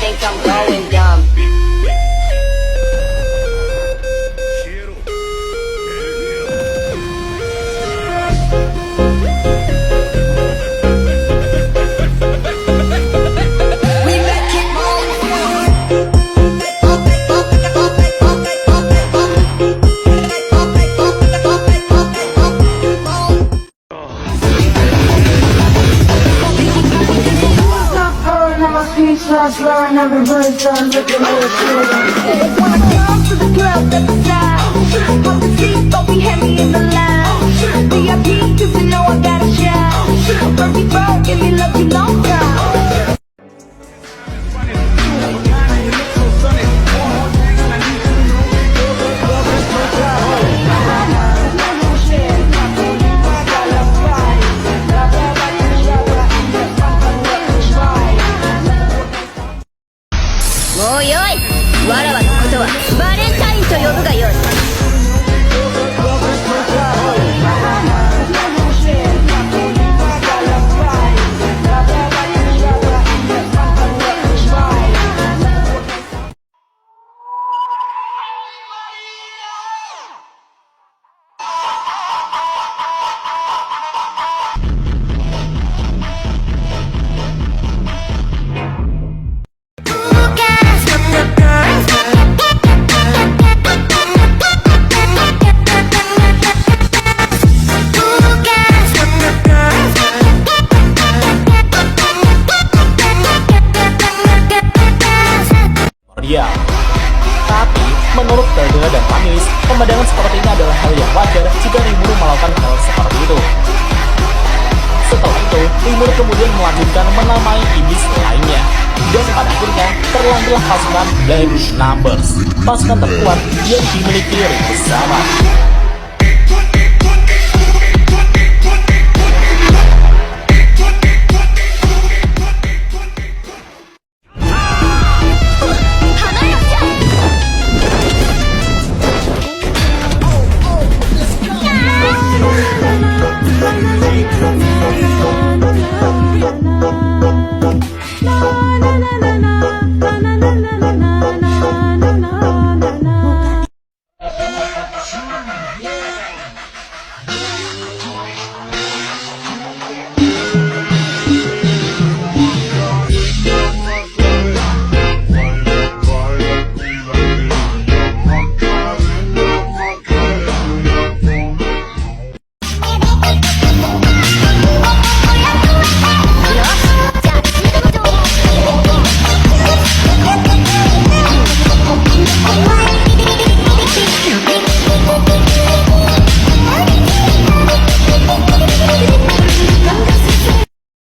think I'm going dumb. Slurring everybody's done looking at it. Wanna come to the club at the sound. Pop the seat, don't be heavy in the lounge. VIP, cause you know I got a shout. Bertie Bro, give me love you long time. Tapi, menurut Jeduk dan Panis, pemandangan seperti ini adalah hal yang wajar jika Rimuru melakukan hal seperti itu. Setelah itu, Rimuru kemudian melanjutkan menamai iblis lainnya. Dan pada akhirnya, terlahirlah pasukan Black Numbers, pasukan terkuat yang dimiliki Rimuru sama.